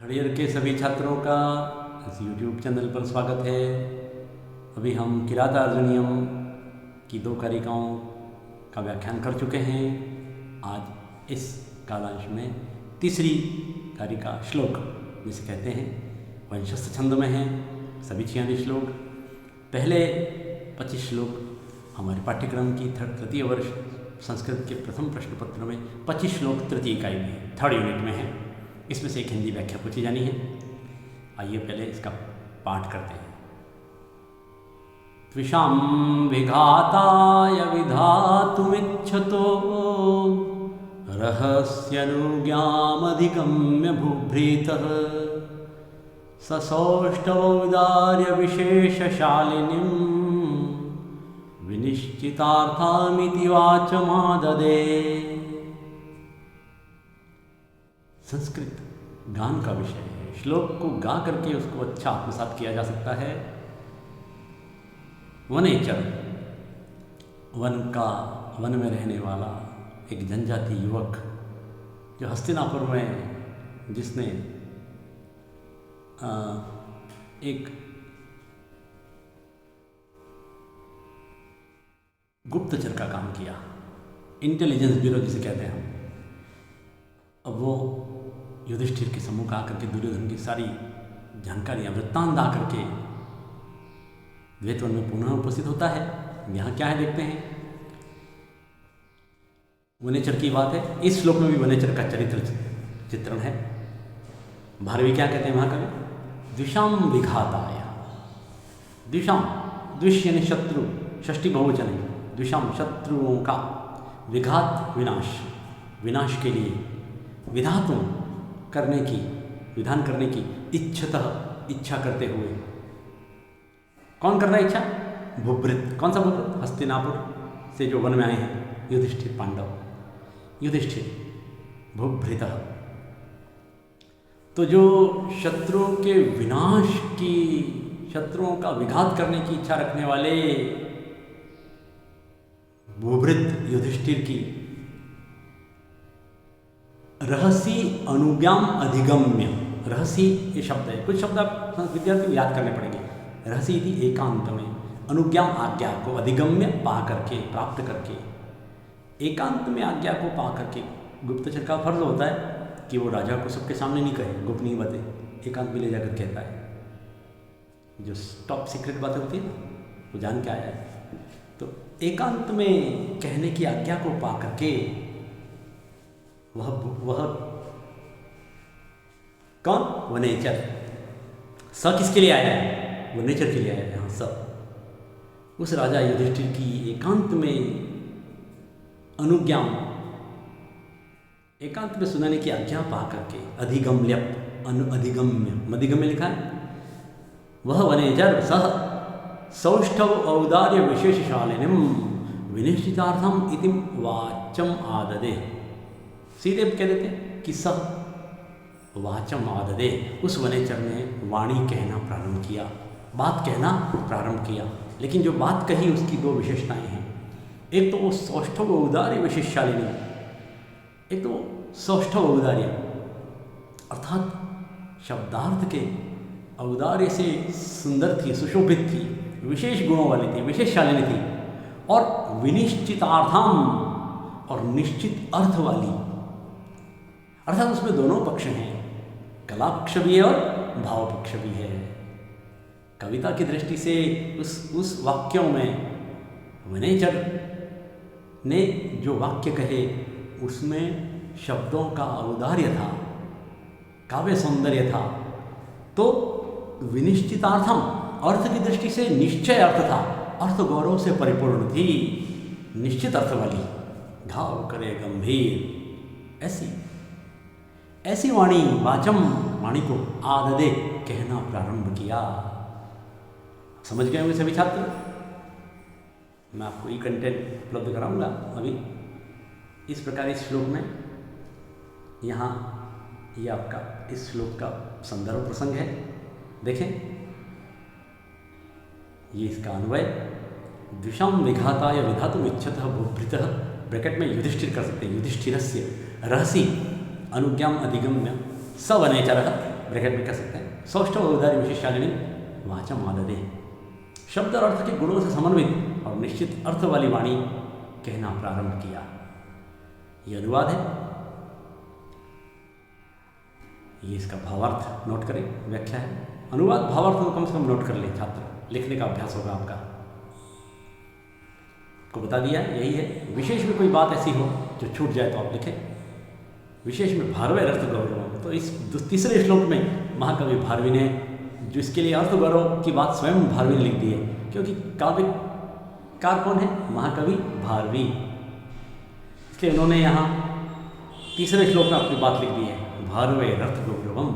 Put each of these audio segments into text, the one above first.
Third year के सभी छात्रों का इस YouTube चैनल पर स्वागत है। अभी हम किरात अर्जुनीयम की 2 कारिकाओं का व्याख्यान कर चुके हैं। आज इस कालांश में तीसरी कारिका श्लोक जिसे कहते हैं वंशस्थ छंद में है। सभी 46 श्लोक, पहले 25 श्लोक हमारे पाठ्यक्रम की तृतीय वर्ष संस्कृत के प्रथम प्रश्न पत्र में 25 श्लोक तृतीय इकाई में थर्ड यूनिट में है। इसमें से एक हिंदी व्याख्या पूछी जानी है। आइए पहले इसका पाठ करते हैं। त्विषां विघाताय विधातुमिच्छतो रहस्यनुज्ञामधिगम्य भूभृतः ससौष्ठवौदार्य विशेषशालिनीं विनिश्चितार्थामिति वाचमाददे। संस्कृत गान का विषय है। श्लोक को गा करके उसको अच्छा आत्मसात किया जा सकता है। वनेचर, वन में रहने वाला एक जनजाति युवक जो हस्तिनापुर में जिसने एक गुप्तचर का काम किया, इंटेलिजेंस ब्यूरो जिसे कहते हैं हम। अब वो युधिष्ठिर के सम्मुख आकर के दुर्योधन की सारी जानकारियां वृत्तांत आकर के द्वैतवन में पुनः उपस्थित होता है। यहाँ क्या है देखते हैं। वनेचर की बात है। इस श्लोक में भी वनेचर का चरित्र चित्रण है। भारवी क्या कहते हैं महाकवि? द्विषाम विघाताय। द्विषाम, द्विष यानी शत्रु, षष्ठी बहुवचन है। द्विषाम शत्रुओं का, विघात विनाश, विनाश के लिए, विधातुं करने की, विधान करने की, इच्छतः इच्छा करते हुए। कौन कर रहा है इच्छा? भूभृत। कौन सा भूभृत? हस्तिनापुर से जो वन में आए हैं युधिष्ठिर पांडव, युधिष्ठिर भूभृतः। तो जो शत्रुओं के विनाश की, शत्रुओं का विघात करने की इच्छा रखने वाले भूभृत युधिष्ठिर की रहसी अनुज्ञाम अधिगम्य। रहसी ये शब्द है। कुछ शब्द आप विद्यार्थी को याद करने पड़ेंगे। रहसी इति एकांत में, अनुज्ञाम आज्ञा को, अधिगम्य पा करके, प्राप्त करके, एकांत में आज्ञा को पा करके। गुप्तचर का फर्ज होता है कि वो राजा को सबके सामने नहीं कहे, गोपनीय बातें एकांत में ले जाकर कहता है। जो टॉप सीक्रेट बातें होती है ना, वो जान के आया है। तो एकांत में कहने की आज्ञा को पा करके वह कौन? वनेचर। स किसके लिए आया है? वनेचर के लिए आया है। यहाँ स उस राजा युधिष्ठिर की एकांत में अनुज्ञाम, एकांत में सुनाने की आज्ञा पा करके, अधिगम्य, अधिगम्य, मधिगम्य लिखा है। वह वनेचर सह सौष्ठव औदार्य विशेषशालिनीं विनिश्चितार्थम इति वाचम आददे। सीधे कह देते कि सब वाचम आददे। उस वनेचर ने वाणी कहना प्रारंभ किया, बात कहना प्रारंभ किया। लेकिन जो बात कही उसकी 2 विशेषताएं हैं। एक तो वो सौष्ठव औदार्य विशेषशालिनी, एक तो सौष्ठव औदार्य अर्थात शब्दार्थ के औदार्य से सुंदर थी, सुशोभित थी, विशेष गुणों वाली थी, विशेषशालिनी थी। और विनिश्चितार्थम, और निश्चित अर्थ वाली, अर्थात उसमें दोनों पक्ष हैं, कला पक्ष भी है और भाव पक्ष भी है। कविता की दृष्टि से उस वाक्यों में वनेचर ने जो वाक्य कहे उसमें शब्दों का औदार्य था, काव्य सौंदर्य था। तो विनिश्चितार्थम, अर्थ की दृष्टि से निश्चय अर्थ था, अर्थ गौरव से परिपूर्ण थी, निश्चित अर्थ वाली, घाव करे गंभीर, ऐसी वाणी, वाचम, वाणी को आददे कहना प्रारंभ किया। समझ गए होंगे सभी छात्र। मैं आपको ये कंटेंट उपलब्ध कराऊंगा अभी। इस प्रकार इस श्लोक में, यहाँ ये आपका इस श्लोक का संदर्भ प्रसंग है। देखें, ये इसका अन्वय। द्विषाम विघाताय विधातुम इच्छतः भूभृतः, ब्रैकेट में युधिष्ठिर कर सकते हैं, युधिष्ठिरस्य रहसी अनुज्ञाम अधिगम्य स वनेचरः ब्रैकेट में कह सकते हैं, सौष्ठव औदार्य विशेषशालिनी वाचा मालदे, शब्द और अर्थ के गुणों से समन्वित और निश्चित अर्थ वाली वाणी कहना प्रारंभ किया। ये अनुवाद है, ये इसका भावार्थ नोट करें, व्याख्या है। अनुवाद भावार्थ को कम से कम नोट कर ले छात्र, लिखने का अभ्यास होगा आपका। को बता दिया यही है। विशेष में कोई बात ऐसी हो जो छूट जाए तो आप लिखें। विशेष में भारवे अर्थ गौरव, तो इस तीसरे श्लोक में महाकवि भारवी ने, जो इसके लिए अर्थ गौरव की बात स्वयं भारवी ने लिख दी है, क्योंकि काव्यकार कौन है? महाकवि भारवी। इसलिए उन्होंने यहाँ तीसरे श्लोक में अपनी बात लिख दी है, भारवे अर्थ गौरवम।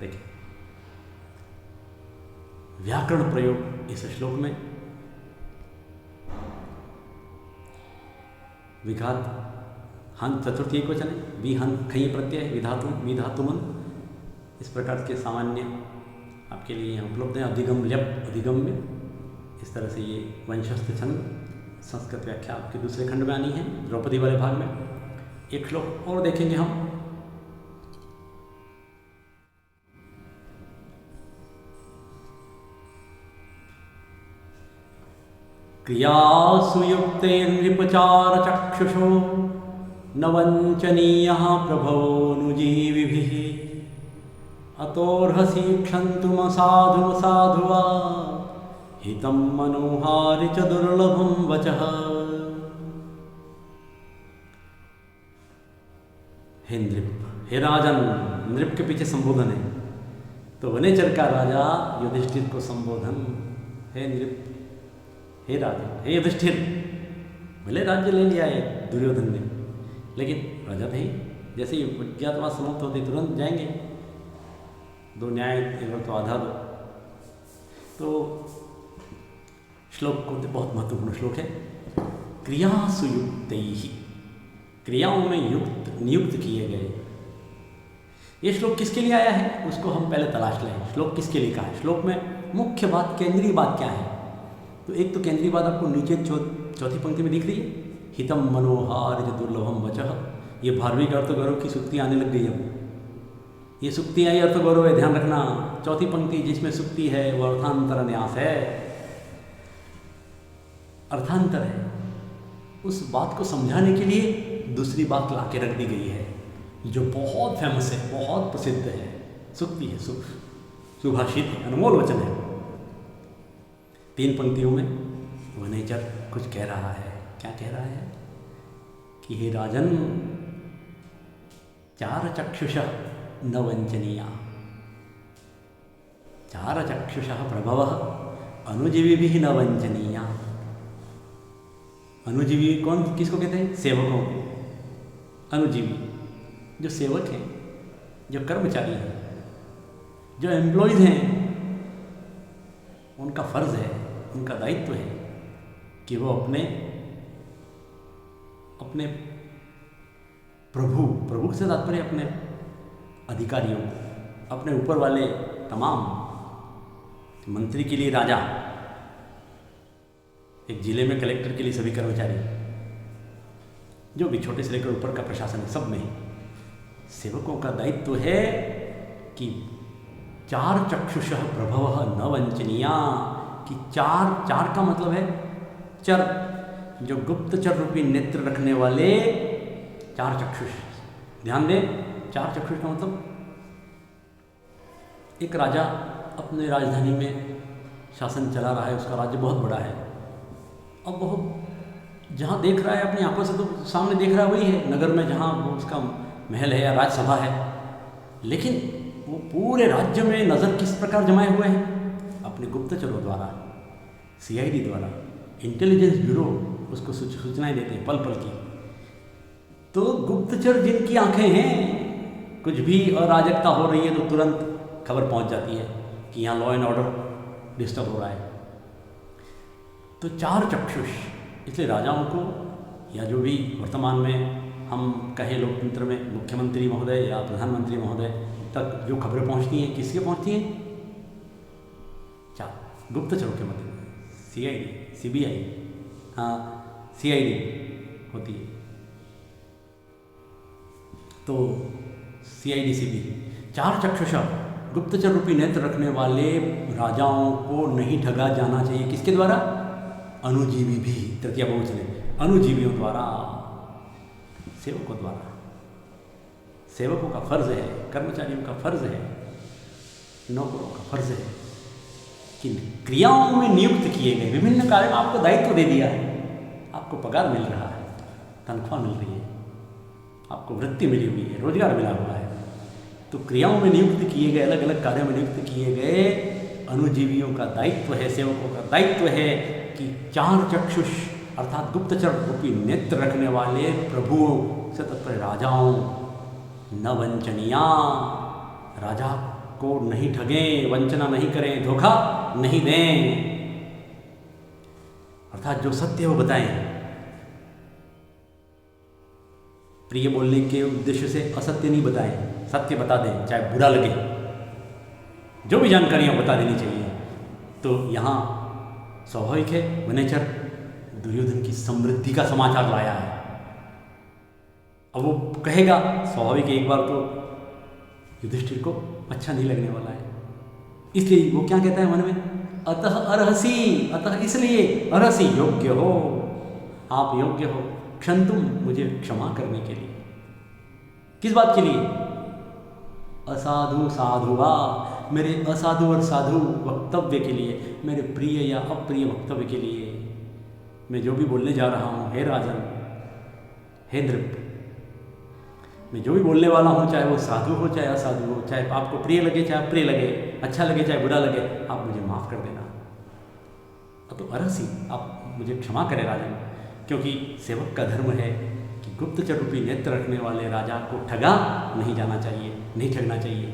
देखिए व्याकरण प्रयोग इस श्लोक में विघात हन चतुर्थी एक वचन है, विहन खई प्रत्यय विधातुमन, इस प्रकार के सामान्य आपके लिए यहाँ उपलब्ध है। अधिगम ल्यप अधिगम्य, इस तरह से ये वंशस्थ छंद संस्कृत व्याख्या आपके दूसरे खंड में आनी है, द्रौपदी वाले भाग में। एक श्लोक और देखेंगे हम। क्रियासु युक्तैर्नृपचार चक्षुषो न वञ्चनीयः प्रभवोऽनुजीविभिः अतोर्हसि क्षन्तुमसाधुमसाधुवा हितं मनोहारि च दुर्लभं वचः। हे नृप, हे राजन, नृप के पीछे संबोधन है, तो वनेचर का राजा युधिष्ठिर को संबोधन, हे नृप, हे राजन, हे युधिष्ठिर। भले राज्य ले लिया है दुर्योधन ने, लेकिन राजा थे, जैसे ही अज्ञातवास समाप्त होते तुरंत जाएंगे, दो न्याय तो आधा दो। तो श्लोक को बहुत महत्वपूर्ण श्लोक है। क्रियासु युक्तैहि, क्रियाओं में युक्त नियुक्त किए गए। ये श्लोक किसके लिए आया है उसको हम पहले तलाश लें। श्लोक किसके लिए कहा है? श्लोक में मुख्य बात, केंद्रीय बात क्या है? तो एक तो केंद्रीय बात आपको नीचे चौथी पंक्ति में दिख रही है, हितम मनोहार दुर्लभम वचः। ये भारवी का अर्थ गौरव की सुक्ति आने लग गई। अब ये सुक्ति आई, अर्थ गौरव है, ध्यान रखना। चौथी पंक्ति जिसमें सुक्ति है वो अर्थांतर न्यास है, अर्थांतर है। उस बात को समझाने के लिए दूसरी बात ला के रख दी गई है, जो बहुत फेमस है, बहुत प्रसिद्ध है, सुक्ति है, सुभाषित है, अनमोल वचन है। 3 पंक्तियों में वनेचर कुछ कह रहा है। क्या कह रहा है? कि हे राजन, 4 चक्षुषः न वंचनीया, 4 चक्षुषः प्रभवः अनुजीविभिः न वंचनीया। अनुजीवी कौन, किसको कहते हैं? सेवकों को। अनुजीवी जो सेवक हैं, जो कर्मचारी हैं, जो एम्प्लॉयज हैं, उनका फर्ज है, उनका दायित्व है कि वो अपने प्रभु से तात्पर्य अपने अधिकारियों, अपने ऊपर वाले तमाम, मंत्री के लिए राजा, एक जिले में कलेक्टर के लिए सभी कर्मचारी, जो भी छोटे से लेकर ऊपर का प्रशासन है, सब में सेवकों का दायित्व है कि 4 चक्षुषः प्रभवः न वंचनीया। कि 4 का मतलब है चर, जो गुप्तचर रूपी नेत्र रखने वाले 4 चक्षुष। ध्यान दें, 4 चक्षुष का मतलब, एक राजा अपने राजधानी में शासन चला रहा है, उसका राज्य बहुत बड़ा है। अब बहुत जहाँ देख रहा है अपनी आंखों से, तो सामने देख रहा है वही है, नगर में जहाँ वो उसका महल है या राज्यसभा है, लेकिन वो पूरे राज्य में नज़र किस प्रकार जमाए हुए हैं? अपने गुप्तचरों द्वारा, सीआईडी द्वारा, इंटेलिजेंस ब्यूरो उसको सूचनाएं देते हैं पल पल की। तो गुप्तचर जिनकी आंखें हैं, कुछ भी अराजकता हो रही है तो तुरंत खबर पहुंच जाती है कि यहाँ लॉ एंड ऑर्डर डिस्टर्ब हो रहा है। तो 4 चक्षुष, इसलिए राजाओं को, या जो भी वर्तमान में हम कहें लोकतंत्र में मुख्यमंत्री महोदय या प्रधानमंत्री महोदय तक जो खबरें पहुंचती हैं, किसके पहुंचती हैं? 4 गुप्तचरों के मध्य, सीआईडी, सीबीआई, हाँ सीआईडी होती है। तो CIDCB, 4 चक्षुष गुप्तचर रूपी नेत्र रखने वाले राजाओं को नहीं ठगा जाना चाहिए। किसके द्वारा? अनुजीवी भी, तृतीया बहुवचन है, अनुजीवियों द्वारा, सेवकों द्वारा। सेवकों का फर्ज है, कर्मचारियों का फर्ज है, नौकरों का फर्ज है कि क्रियाओं में नियुक्त किए गए विभिन्न कार्यों में आपको दायित्व दे दिया है, आपको पगार मिल रहा है, तनख्वाह मिल रही है, आपको वृत्ति मिली हुई है, रोजगार मिला हुआ है, तो क्रियाओं में नियुक्त किए गए, अलग अलग कार्यों में नियुक्त किए गए अनुजीवियों का दायित्व है, सेवकों का दायित्व है कि 4 चक्षुष अर्थात गुप्तचर रूपी नेत्र रखने वाले प्रभुओं से तत्पर राजाओं, न वंचनिया, राजा को नहीं ठगें, वंचना नहीं करें, धोखा नहीं दें, अर्थात जो सत्य वो बताएं, प्रिय बोलने के उद्देश्य से असत्य नहीं बताएं, सत्य बता दें, चाहे बुरा लगे, जो भी जानकारियां बता देनी चाहिए। तो यहाँ स्वाभाविक है वनेचर दुर्योधन की समृद्धि का समाचार लाया है। अब वो कहेगा, स्वाभाविक एक बार तो युधिष्ठिर को अच्छा नहीं लगने वाला है, इसलिए वो क्या कहता है मन में, अतः अर्हसि, अतः इसलिए, अर्हसि योग्य हो, आप योग्य हो, क्षंतुम मुझे क्षमा करने के लिए। किस बात के लिए? असाधु साधुवा, मेरे असाधु और साधु वक्तव्य के लिए, मेरे प्रिय या अप्रिय वक्तव्य के लिए, मैं जो भी बोलने जा रहा हूँ, हे राजन, हे नृप, मैं जो भी बोलने वाला हूँ, चाहे वो साधु हो चाहे असाधु हो, चाहे आपको प्रिय लगे चाहे अप्रिय लगे, अच्छा लगे चाहे बुरा लगे, आप मुझे माफ़ कर देना। तो अरसी, आप मुझे क्षमा करें राजन, क्योंकि सेवक का धर्म है कि गुप्तचर रूपी नेत्र रखने वाले राजा को ठगा नहीं जाना चाहिए, नहीं ठगना चाहिए,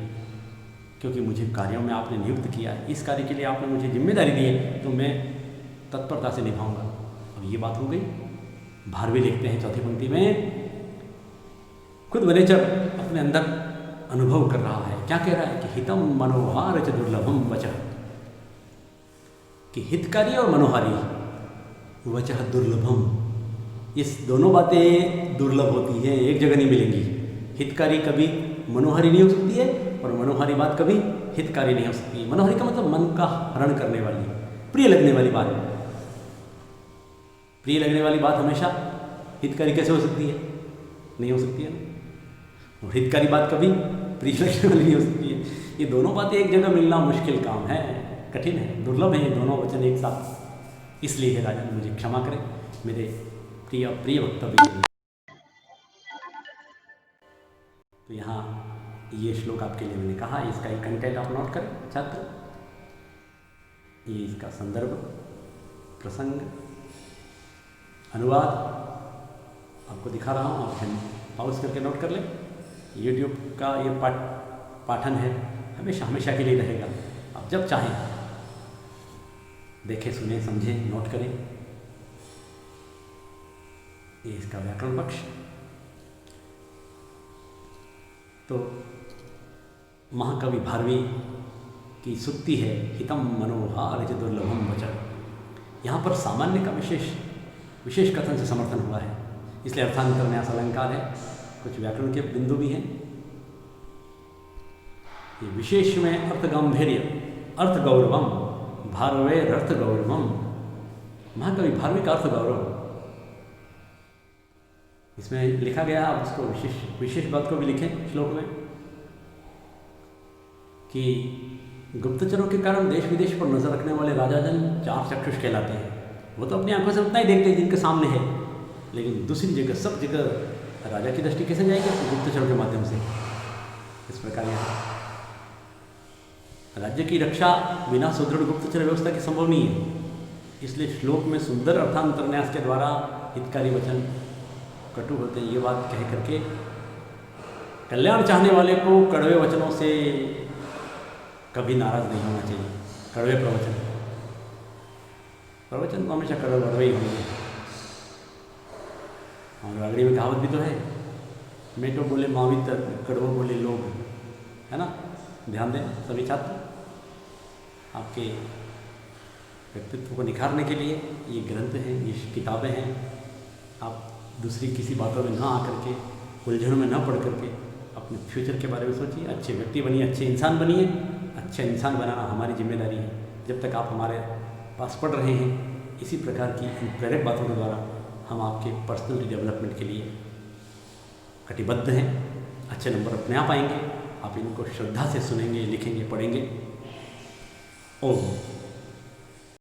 क्योंकि मुझे कार्यों में आपने नियुक्त किया है, इस कार्य के लिए आपने मुझे जिम्मेदारी दी है, तो मैं तत्परता से निभाऊंगा। अब ये बात हो गई। भारवी लिखते हैं चौथी पंक्ति में, खुद वनेचर अपने अंदर अनुभव कर रहा है, क्या कह रहा है कि हितम मनोहार च दुर्लभम वचः, कि हितकारी और मनोहारी वचः दुर्लभम, इस दोनों बातें दुर्लभ होती हैं, एक जगह नहीं मिलेंगी। हितकारी कभी मनोहारी नहीं हो सकती है और मनोहारी बात कभी हितकारी नहीं हो सकती है। मनोहारी का मतलब मन का हरण करने वाली, प्रिय लगने वाली बात। प्रिय लगने वाली बात हमेशा हितकारी कैसे हो सकती है? नहीं हो सकती है ना। और हितकारी बात कभी प्रिय लगने वाली नहीं हो सकती है। ये दोनों बातें एक जगह मिलना मुश्किल काम है, कठिन है, दुर्लभ है ये दोनों वचन एक साथ। इसलिए है राजन, मुझे क्षमा करें मेरे प्रिय प्रिय वक्तव्य के लिए। तो यहाँ ये श्लोक आपके लिए मैंने कहा, इसका एक कंटेंट आप नोट करें छात्र, ये इसका संदर्भ, प्रसंग, अनुवाद आपको दिखा रहा हूँ, आप पॉज करके नोट कर लें। YouTube का ये पाठन है, हमेशा हमेशा के लिए रहेगा, आप जब चाहें देखें, सुने, समझें, नोट करें। ये इसका व्याकरण पक्ष। तो महाकवि भारवी की सुक्ति है, हितम मनोहार च दुर्लभम वचः। यहाँ पर सामान्य का विशेष कथन से समर्थन हुआ है, इसलिए अर्थांतर न्यास अलंकार है, कुछ व्याकरण के बिंदु भी हैं। ये विशेष में अर्थ गांधीर्य, अर्थ गौरवम, भारवेर अर्थ गौरवम, महाकवि भारवी का अर्थ गौरव इसमें लिखा गया। अब उसको विशेष बात को भी लिखें श्लोक में कि गुप्तचरों के कारण देश विदेश पर नजर रखने वाले राजाजन 4 चक्षुष कहलाते हैं। वो तो अपनी आंखों से उतना ही देखते हैं जिनके सामने है, लेकिन दूसरी जगह, सब जगह राजा की दृष्टि कैसे जाएगी? गुप्तचरों के माध्यम से। इस प्रकार यहाँ राज्य की रक्षा बिना सुदृढ़ गुप्तचर व्यवस्था की संभव नहीं है। इसलिए श्लोक में सुंदर अर्थांतरन्यास के द्वारा हितकारी वचन कटु होते हैं, ये बात कह करके कल्याण चाहने वाले को कड़वे वचनों से कभी नाराज नहीं होना चाहिए। कड़वे प्रवचन तो हमेशा कड़वे ही होंगे। और अगली में कहावत भी तो है, मेटो बोले मावितर, कड़वो बोले लोग, है ना। ध्यान दें सभी छात्र, आपके व्यक्तित्व को निखारने के लिए ये ग्रंथ हैं, ये किताबें हैं। आप दूसरी किसी बातों में ना आकर के, उलझनों में ना पढ़ करके अपने फ्यूचर के बारे में सोचिए, अच्छे व्यक्ति बनिए, अच्छे इंसान बनिए। अच्छा इंसान बनाना हमारी जिम्मेदारी है। जब तक आप हमारे पास पढ़ रहे हैं, इसी प्रकार की इन प्रेरक बातों के द्वारा हम आपके पर्सनल डेवलपमेंट के लिए कटिबद्ध हैं। अच्छे नंबर अपने आप आएंगे, आप इनको श्रद्धा से सुनेंगे, लिखेंगे, पढ़ेंगे। ओम।